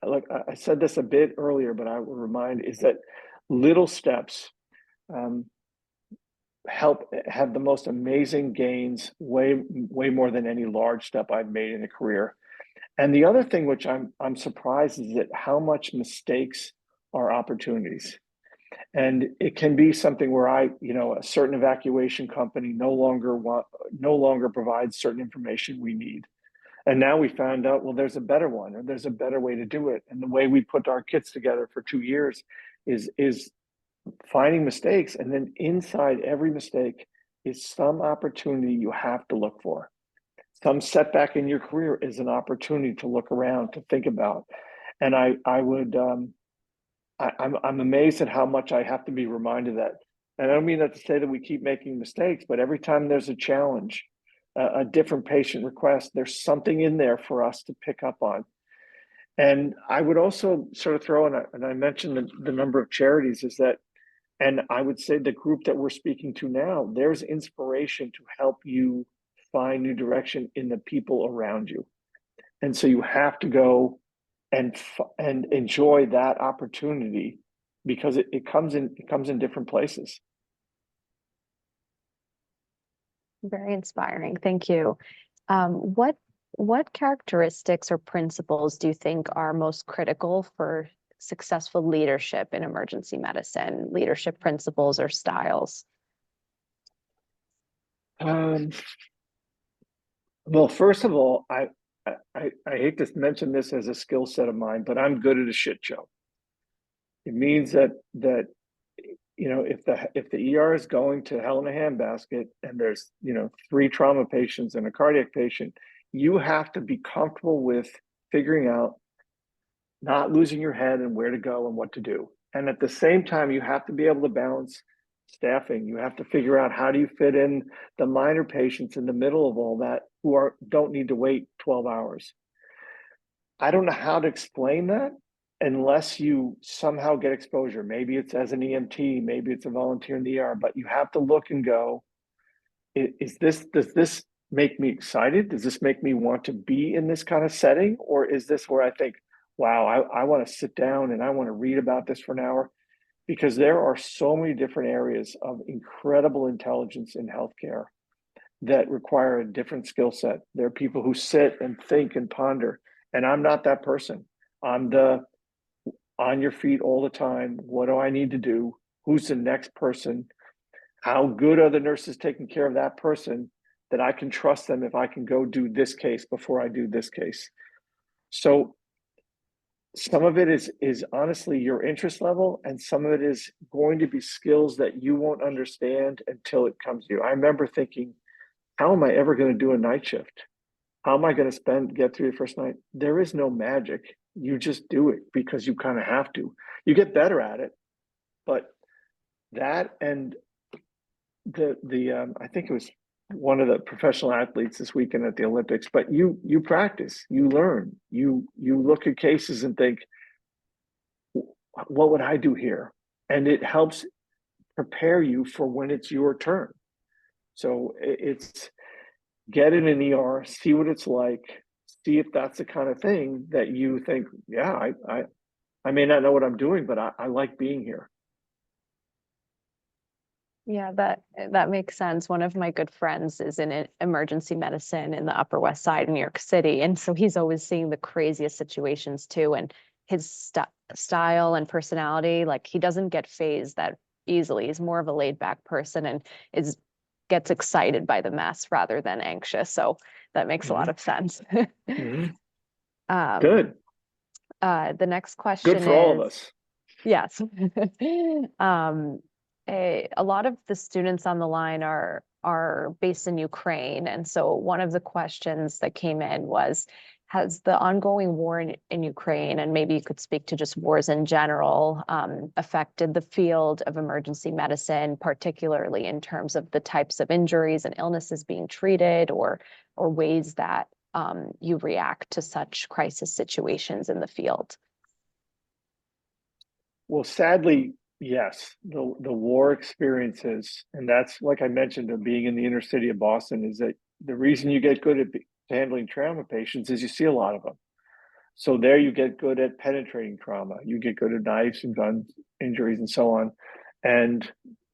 [SPEAKER 2] like I said this a bit earlier, but I will remind is that little steps help have the most amazing gains, way more than any large step I've made in a career. And the other thing which I'm surprised is that how much mistakes are opportunities. And it can be something where a certain evacuation company no longer provides certain information we need. And now we found out, well, there's a better one, or there's a better way to do it. And the way we put our kits together for 2 years is finding mistakes. And then inside every mistake is some opportunity you have to look for. Some setback in your career is an opportunity to look around, to think about. And I'm amazed at how much I have to be reminded of that. And I don't mean that to say that we keep making mistakes, but every time there's a challenge, a different patient request, there's something in there for us to pick up on. And I would also sort of throw in, and I mentioned the number of charities, is that, and I would say the group that we're speaking to now, there's inspiration to help you find new direction in the people around you. And so you have to go and enjoy that opportunity because it comes in different places.
[SPEAKER 3] Very inspiring. Thank you. What characteristics or principles do you think are most critical for successful leadership in emergency medicine? Leadership principles or styles?
[SPEAKER 2] Well, first of all, I hate to mention this as a skill set of mine, but I'm good at a shit show. It means that if the ER is going to hell in a handbasket and there's 3 trauma patients and a cardiac patient, you have to be comfortable with figuring out, not losing your head and where to go and what to do. And at the same time, you have to be able to balance staffing. You have to figure out how do you fit in the minor patients in the middle of all that who don't need to wait 12 hours. I don't know how to explain that unless you somehow get exposure. Maybe it's as an EMT, maybe it's a volunteer in the ER, but you have to look and go, does this make me excited? Does this make me want to be in this kind of setting? Or is this where I think, wow, I want to sit down and I want to read about this for an hour? Because there are so many different areas of incredible intelligence in healthcare that require a different skill set. There are people who sit and think and ponder, and I'm not that person. I'm the on your feet all the time. What do I need to do? Who's the next person? How good are the nurses taking care of that person? that I can trust them if I can go do this case before I do this case. So some of it is honestly your interest level, and some of it is going to be skills that you won't understand until it comes to you. I remember thinking, how am I ever going to do a night shift? How am I going to get through the first night? There is no magic. You just do it because you kind of have to. You get better at it, but that and the I think it was one of the professional athletes this weekend at the Olympics, but you practice, you learn, you look at cases and think, what would I do here? And it helps prepare you for when it's your turn. So it's get in an ER, see what it's like, see if that's the kind of thing that you think, yeah, I may not know what I'm doing, but I like being here.
[SPEAKER 3] Yeah, that makes sense. One of my good friends is in emergency medicine in the Upper West Side of New York City, and so he's always seeing the craziest situations too. And his style and personality, like he doesn't get phased that easily. He's more of a laid back person and gets excited by the mess rather than anxious. So that makes a lot of sense.
[SPEAKER 2] Mm-hmm.
[SPEAKER 3] Good. The next question
[SPEAKER 2] good for all of us.
[SPEAKER 3] Yes. A lot of the students on the line are based in Ukraine. And so one of the questions that came in was, has the ongoing war in Ukraine, and maybe you could speak to just wars in general, affected the field of emergency medicine, particularly in terms of the types of injuries and illnesses being treated, or ways that you react to such crisis situations in the field?
[SPEAKER 2] Well, sadly, yes, the war experiences, and that's like I mentioned, of being in the inner city of Boston, is that the reason you get good at handling trauma patients is you see a lot of them. So there you get good at penetrating trauma. You get good at knives and gun injuries and so on. And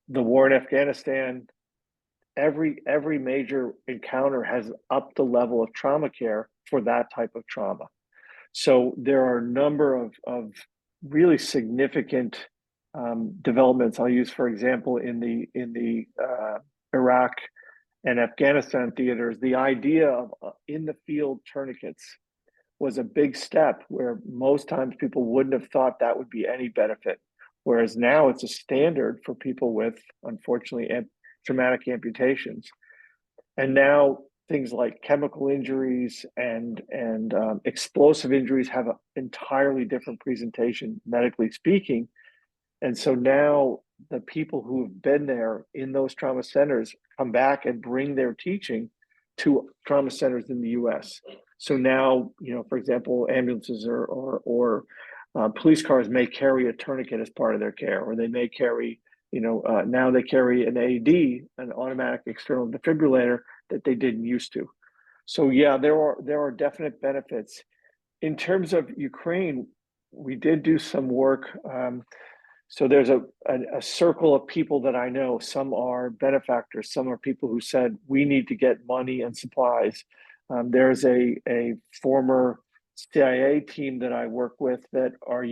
[SPEAKER 2] the war in Afghanistan, every major encounter has upped the level of trauma care for that type of trauma. So there are a number of really significant developments. I'll use, for example, in the Iraq and Afghanistan theaters, the idea of in the field tourniquets was a big step where most times people wouldn't have thought that would be any benefit. Whereas now it's a standard for people with, unfortunately, traumatic amputations. And now things like chemical injuries and explosive injuries have an entirely different presentation, medically speaking. And so now the people who have been there in those trauma centers come back and bring their teaching to trauma centers in the U.S. So now, for example, ambulances or police cars may carry a tourniquet as part of their care, or they may carry, now they carry an AED, an automatic external defibrillator, that they didn't used to. So yeah, there are definite benefits. In terms of Ukraine, we did do some work. So there's a circle of people that I know. Some are benefactors. Some are people who said, we need to get money and supplies. There's a former CIA team that I work with that are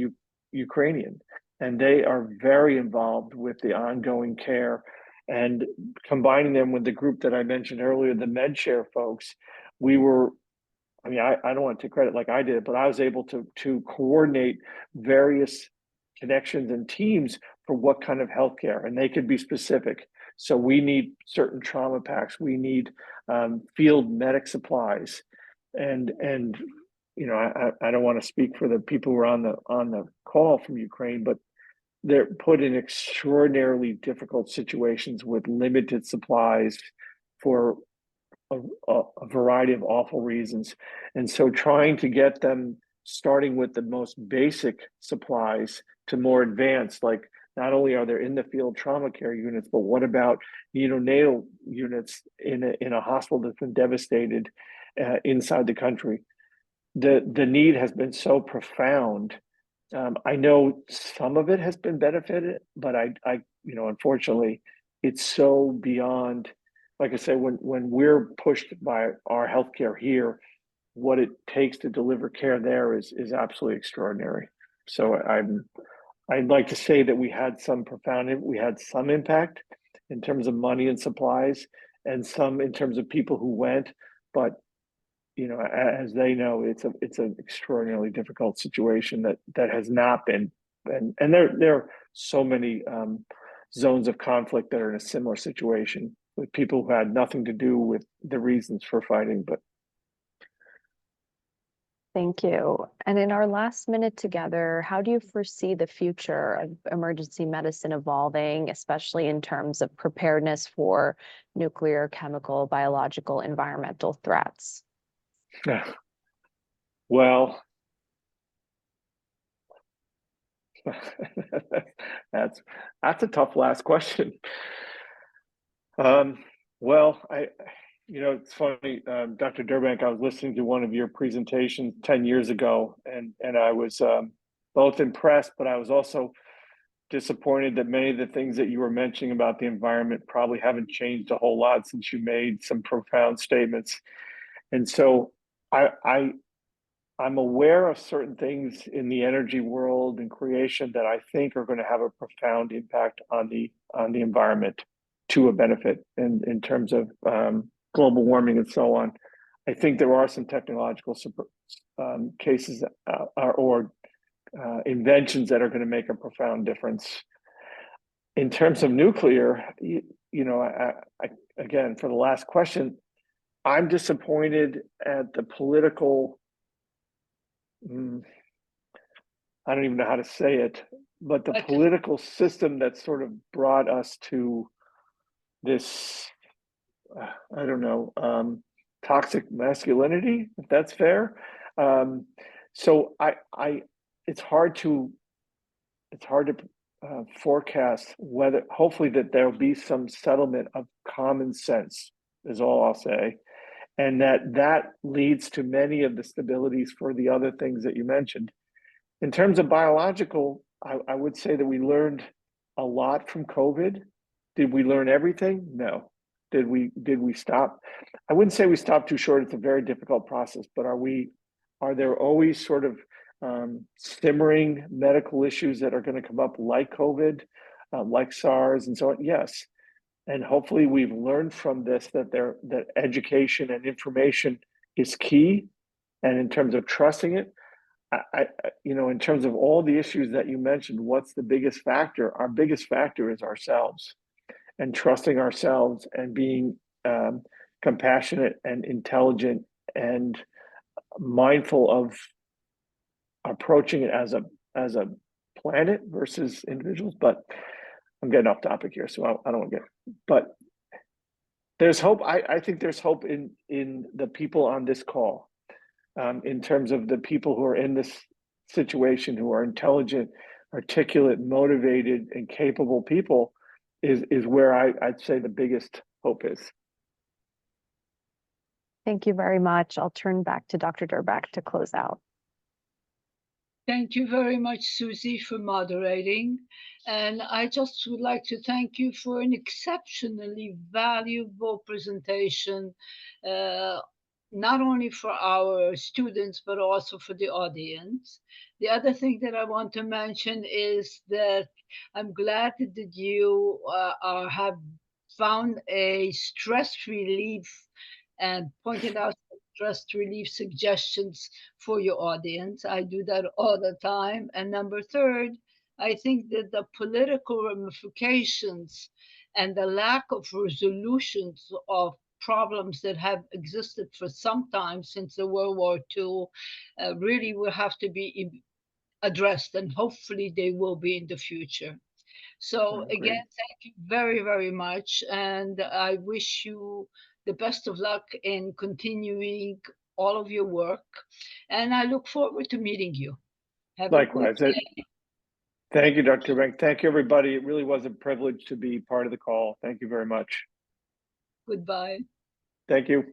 [SPEAKER 2] Ukrainian, and they are very involved with the ongoing care. And combining them with the group that I mentioned earlier, the MedShare folks, we were, I don't want to take credit like I did, but I was able to coordinate various connections and teams for what kind of healthcare, and they could be specific. So we need certain trauma packs, we need field medic supplies, and I don't want to speak for the people who are on the call from Ukraine, but they're put in extraordinarily difficult situations with limited supplies for a variety of awful reasons. And so trying to get them, starting with the most basic supplies to more advanced, like not only are there in the field trauma care units, but what about neonatal units in a hospital that's been devastated inside the country? The need has been so profound. I know some of it has been benefited, but I unfortunately, it's so beyond. Like I say, when we're pushed by our healthcare here, what it takes to deliver care there is absolutely extraordinary. So I'd like to say that we had some impact in terms of money and supplies, and some in terms of people who went, but as they know, it's an extraordinarily difficult situation that has not been, and there are so many zones of conflict that are in a similar situation with people who had nothing to do with the reasons for fighting. But
[SPEAKER 3] thank you. And in our last minute together, how do you foresee the future of emergency medicine evolving, especially in terms of preparedness for nuclear, chemical, biological, environmental threats?
[SPEAKER 2] well, that's a tough last question. Well, it's funny, Dr. Durbank, I was listening to one of your presentations 10 years ago, and I was both impressed, but I was also disappointed that many of the things that you were mentioning about the environment probably haven't changed a whole lot since you made some profound statements. And so I'm aware of certain things in the energy world and creation that I think are going to have a profound impact on the environment to a benefit in terms of global warming and so on. I think there are some technological cases or inventions that are going to make a profound difference. In terms of nuclear, again, for the last question, I'm disappointed at the political, I don't even know how to say it, but the political system that sort of brought us to this, I don't know, toxic masculinity, if that's fair. So it's hard to forecast whether, hopefully, that there'll be some settlement of common sense, is all I'll say, and that leads to many of the stabilities for the other things that you mentioned. In terms of biological, I would say that we learned a lot from COVID. Did we learn everything? No. Did we stop? I wouldn't say we stopped too short. It's a very difficult process, but are there always sort of simmering medical issues that are going to come up like COVID, like SARS and so on? Yes. And hopefully we've learned from this that education and information is key. And in terms of trusting it, in terms of all the issues that you mentioned, what's the biggest factor? Our biggest factor is ourselves, and trusting ourselves and being compassionate and intelligent and mindful of approaching it as a planet versus individuals. But I'm getting off topic here, so I don't want to get. But there's hope. I think there's hope in the people on this call, in terms of the people who are in this situation, who are intelligent, articulate, motivated, and capable people, is where I'd say the biggest hope is.
[SPEAKER 3] Thank you very much. I'll turn back to Dr. Durbank to close out.
[SPEAKER 1] Thank you very much, Susie, for moderating. And I just would like to thank you for an exceptionally valuable presentation, not only for our students, but also for the audience. The other thing that I want to mention is that I'm glad that you have found a stress relief and pointed out stress relief suggestions for your audience. I do that all the time. And number third, I think that the political ramifications and the lack of resolutions of problems that have existed for some time since the World War II really will have to be addressed, and hopefully they will be in the future. So again, thank you very, very much. And I wish you the best of luck in continuing all of your work. And I look forward to meeting you. Have
[SPEAKER 2] Likewise. Thank you, Dr. Bank. Thank you, everybody. It really was a privilege to be part of the call. Thank you very much.
[SPEAKER 1] Goodbye.
[SPEAKER 2] Thank you.